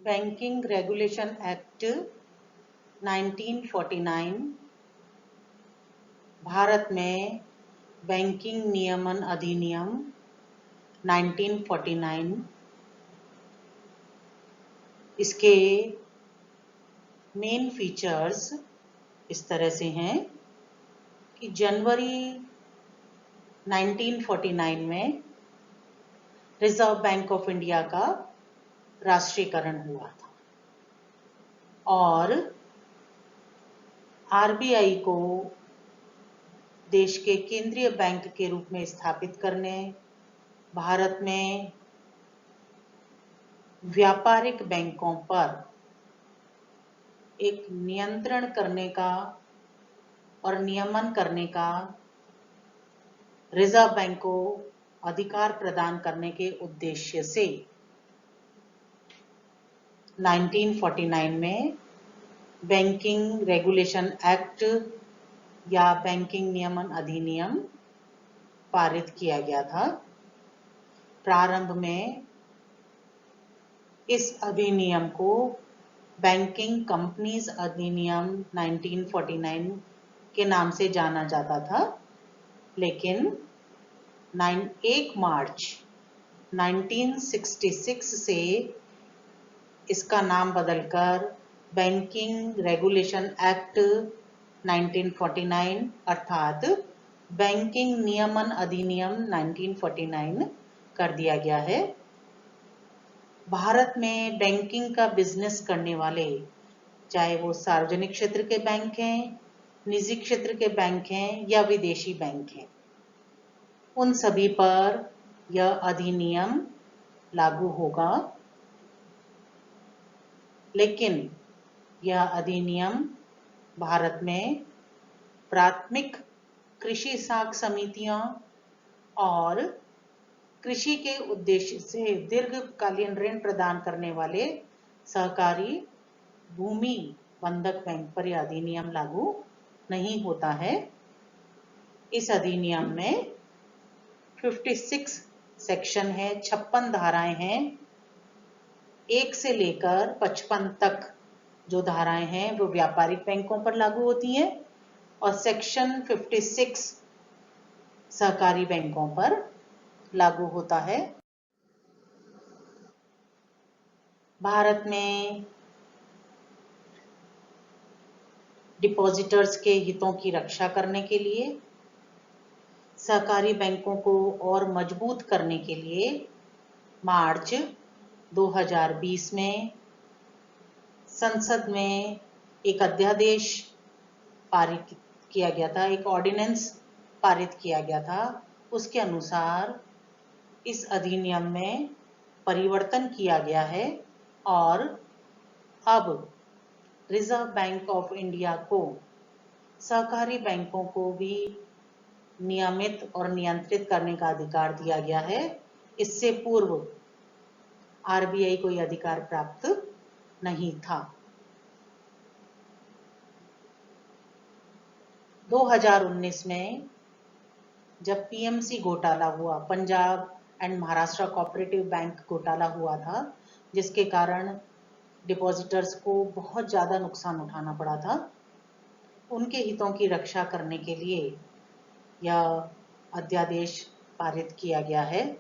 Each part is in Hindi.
बैंकिंग रेगुलेशन एक्ट 1949, भारत में बैंकिंग नियमन अधिनियम 1949, इसके मेन फीचर्स इस तरह से हैं कि जनवरी 1949 में रिजर्व बैंक ऑफ इंडिया का राष्ट्रीयकरण हुआ था और आरबीआई को देश के केंद्रीय बैंक के रूप में स्थापित करने, भारत में व्यापारिक बैंकों पर एक नियंत्रण करने का और नियमन करने का रिजर्व बैंक को अधिकार प्रदान करने के उद्देश्य से 1949 में बैंकिंग रेगुलेशन एक्ट या बैंकिंग नियमन अधिनियम पारित किया गया था। प्रारंभ में इस अधिनियम को बैंकिंग कंपनीज अधिनियम 1949 के नाम से जाना जाता था, लेकिन 1 मार्च 1966 से इसका नाम बदलकर बैंकिंग रेगुलेशन एक्ट 1949 अर्थात बैंकिंग नियमन अधिनियम 1949 कर दिया गया है। भारत में बैंकिंग का बिजनेस करने वाले, चाहे वो सार्वजनिक क्षेत्र के बैंक हैं, निजी क्षेत्र के बैंक हैं या विदेशी बैंक हैं, उन सभी पर यह अधिनियम लागू होगा। लेकिन यह अधिनियम भारत में प्राथमिक कृषि साख समितियां और कृषि के उद्देश्य से दीर्घकालीन ऋण प्रदान करने वाले सहकारी भूमि बंधक बैंक पर यह अधिनियम लागू नहीं होता है। इस अधिनियम में 56 सेक्शन है, 56 धाराएं हैं। 1 से लेकर 55 तक जो धाराएं हैं वो व्यापारिक बैंकों पर लागू होती हैं और सेक्शन 56 सहकारी बैंकों पर लागू होता है। भारत में डिपॉजिटर्स के हितों की रक्षा करने के लिए, सहकारी बैंकों को और मजबूत करने के लिए मार्च 2020 में संसद में एक अध्यादेश पारित किया गया था, एक ऑर्डिनेंस पारित किया गया था। उसके अनुसार इस अधिनियम में परिवर्तन किया गया है और अब रिजर्व बैंक ऑफ इंडिया को सहकारी बैंकों को भी नियमित और नियंत्रित करने का अधिकार दिया गया है। इससे पूर्व आरबीआई को यह अधिकार प्राप्त नहीं था। 2019 में जब पीएमसी घोटाला हुआ, Punjab and Maharashtra cooperative bank घोटाला हुआ था, जिसके कारण डिपॉजिटर्स को बहुत ज़्यादा नुकसान उठाना पड़ा था, उनके हितों की रक्षा करने के लिए यह अध्यादेश पारित किया गया है।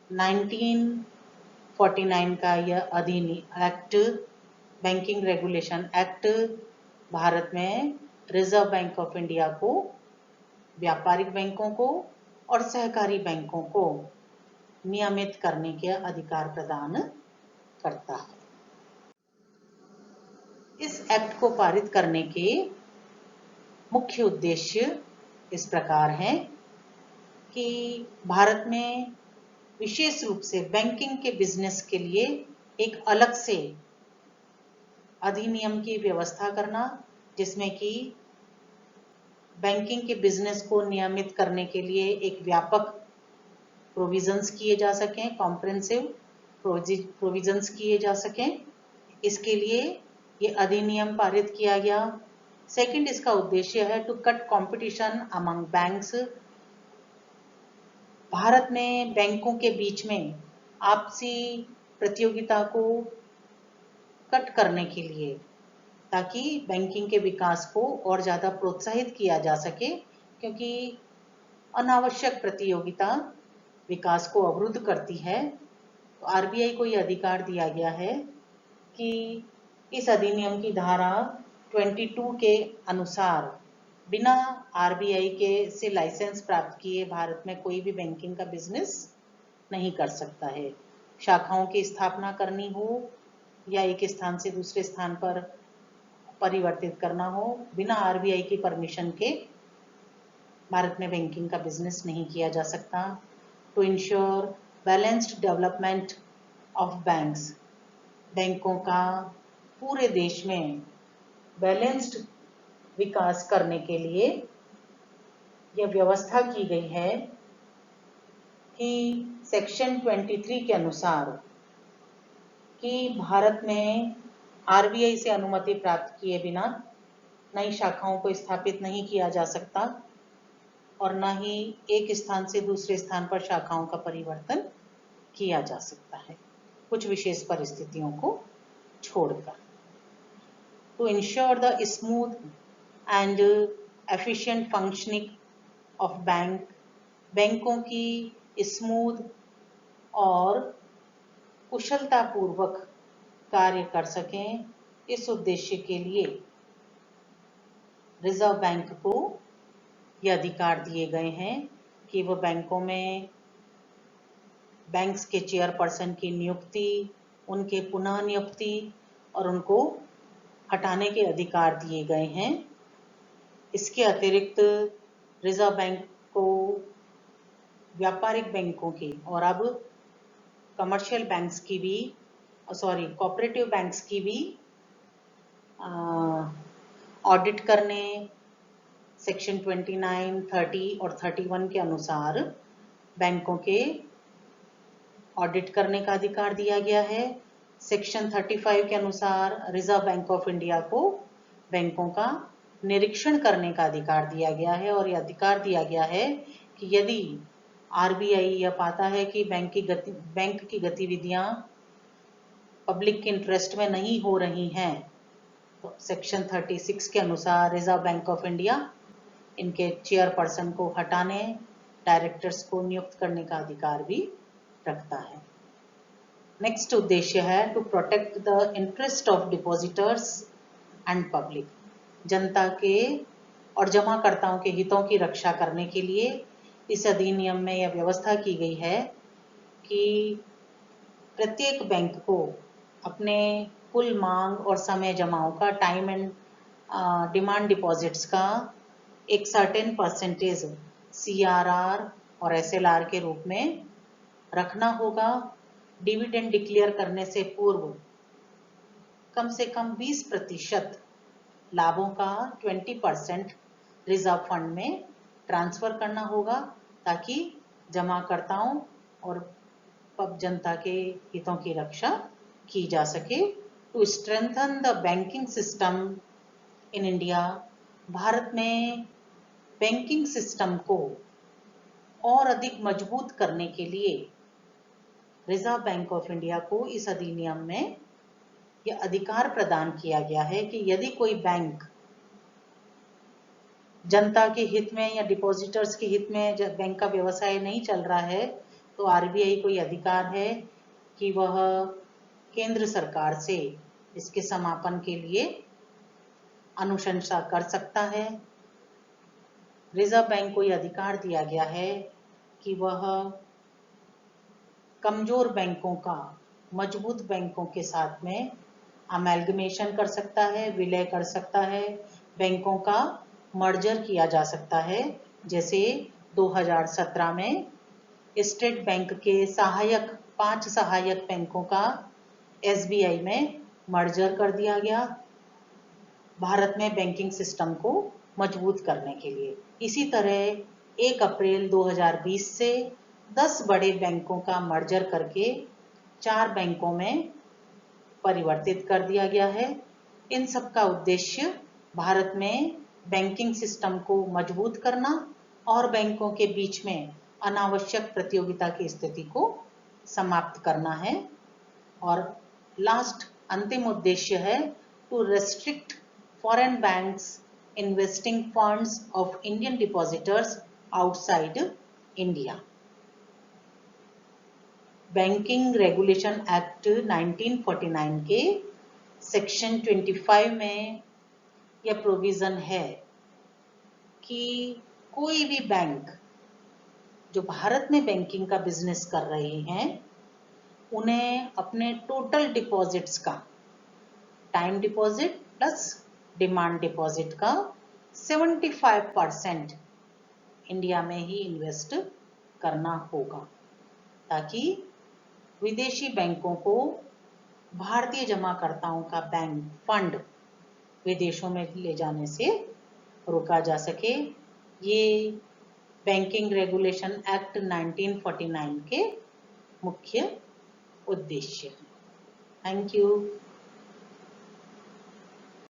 1949 का यह अधिनियम act, banking regulation act, Bharat में रिजर्व बैंक ऑफ इंडिया को व्यापारिक बैंकों को और सहकारी बैंकों को नियमित करने के अधिकार प्रदान करता है। इस एक्ट को पारित करने के मुख्य उद्देश्य इस प्रकार हैं कि भारत में विशेष रूप से बैंकिंग के बिजनेस के लिए एक अलग से अधिनियम की व्यवस्था करना, जिसमें कि बैंकिंग के बिजनेस को नियमित करने के लिए एक व्यापक प्रोविजंस किए जा सकें, कॉम्प्रिहेंसिव प्रोविजंस किए जा सकें। इसके लिए ये अधिनियम पारित किया गया। सेकंड, इसका उद्देश्य है to cut competition among banks. Bharat में बैंकों के बीच में आपसी प्रतियोगिता को कट करने के लिए, ताकि बैंकिंग के विकास को और ज़्यादा प्रोत्साहित किया जा सके, क्योंकि अनावश्यक प्रतियोगिता विकास को अवरुद्ध करती है। तो आरबीआई को यह अधिकार दिया गया है कि इस अधिनियम की धारा 22 के अनुसार बिना आरबीआई के से लाइसेंस प्राप्त किए भारत में कोई भी बैंकिंग का बिजनेस नहीं कर सकता है। शाखाओं की स्थापना करनी हो या एक स्थान से दूसरे स्थान पर परिवर्तित करना हो, बिना आरबीआई की परमिशन के भारत में बैंकिंग का बिजनेस नहीं किया जा सकता। To ensure balanced development of banks, बैंकों का पूरे देश में बैलेंस्ड विकास करने के लिए यह व्यवस्था की गई है कि सेक्शन 23 के अनुसार कि भारत में आरबीआई से अनुमति प्राप्त किए बिना नई शाखाओं को स्थापित नहीं किया जा सकता और न ही एक स्थान से दूसरे स्थान पर शाखाओं का परिवर्तन किया जा सकता है, कुछ विशेष परिस्थितियों को छोड़कर। To ensure the smooth and efficient functioning of bank, बैंकों की स्मूथ और कुशलतापूर्वक कार्य कर सकें, इस उद्देश्य के लिए रिजर्व बैंक को यह अधिकार दिए गए हैं कि वह बैंकों में बैंक्स के चेयरपर्सन की नियुक्ति, उनके पुनः नियुक्ति और उनको हटाने के अधिकार दिए गए हैं। इसके अतिरिक्त रिजर्व बैंक को व्यापारिक बैंकों की और अब कमर्शियल बैंक्स की भी कोऑपरेटिव बैंक्स की भी ऑडिट करने सेक्शन 29, 30 और 31 के अनुसार बैंकों के ऑडिट करने का अधिकार दिया गया है। सेक्शन 35 के अनुसार रिजर्व बैंक ऑफ इंडिया को बैंकों का निरीक्षण करने का अधिकार दिया गया है और यह अधिकार दिया गया है कि यदि आरबीआई यह पाता है कि बैंक की गतिविधियां पब्लिक के इंटरेस्ट में नहीं हो रही हैं, तो सेक्शन 36 के अनुसार रिजर्व बैंक ऑफ इंडिया इनके चेयरपर्सन को हटाने, डायरेक्टर्स को नियुक्त करने का अधिकार भी रखता है। नेक्स्ट उद्देश्य है to protect the interest of depositors and public, जनता के और जमाकर्ताओं के हितों की रक्षा करने के लिए इस अधिनियम में यह व्यवस्था की गई है कि प्रत्येक बैंक को अपने कुल मांग और समय जमाओं का, टाइम एंड डिमांड डिपॉजिट्स का एक सर्टेन परसेंटेज सीआरआर और एसएलआर के रूप में रखना होगा। डिविडेंड डिक्लेयर करने से पूर्व कम से कम 20% लाभों का 20% रिजर्व फंड में ट्रांसफर करना होगा, ताकि जमाकर्ताओं और जनता के हितों की रक्षा की जा सके। To strengthen the banking system in India, Bharat में बैंकिंग सिस्टम को और अधिक मजबूत करने के लिए रिजर्व बैंक ऑफ इंडिया को इस अधिनियम में यह अधिकार प्रदान किया गया है कि यदि कोई बैंक जनता के हित में या डिपॉजिटर्स के हित में जब बैंक का व्यवसाय नहीं चल रहा है, तो आरबीआई को यह अधिकार है कि वह केंद्र सरकार से इसके समापन के लिए अनुशंसा कर सकता है। रिजर्व बैंक को यह अधिकार दिया गया है कि वह कमजोर बैंकों का मजबूत बैंकों के साथ में अमेलगमेशन कर सकता है, विलय कर सकता है, बैंकों का मर्जर किया जा सकता है। जैसे 2017 में स्टेट बैंक के 5 सहायक बैंकों का एसबीआई में मर्जर कर दिया गया, भारत में बैंकिंग सिस्टम को मजबूत करने के लिए। इसी तरह 1 अप्रैल 2020 से 10 बड़े बैंकों का मर्जर करके 4 बैंकों में परिवर्तित कर दिया गया है। इन सब का उद्देश्य भारत में बैंकिंग सिस्टम को मजबूत करना और बैंकों के बीच में अनावश्यक प्रतियोगिता की स्थिति को समाप्त करना है। और लास्ट अंतिम उद्देश्य है to restrict foreign banks investing funds of Indian depositors outside India. Banking regulation act 1949 के सेक्शन 25 में यह प्रोविजन है कि कोई भी बैंक जो भारत में बैंकिंग का बिजनेस कर रहे हैं उन्हें अपने टोटल डिपॉजिट्स का time deposit plus demand deposit का 75% इंडिया में ही इन्वेस्ट करना होगा, ताकि विदेशी बैंकों को भारतीय जमाकर्ताओं का बैंक फंड विदेशों में ले जाने से रोका जा सके। ये बैंकिंग रेगुलेशन एक्ट 1949 के मुख्य उद्देश्य हैं। Thank you.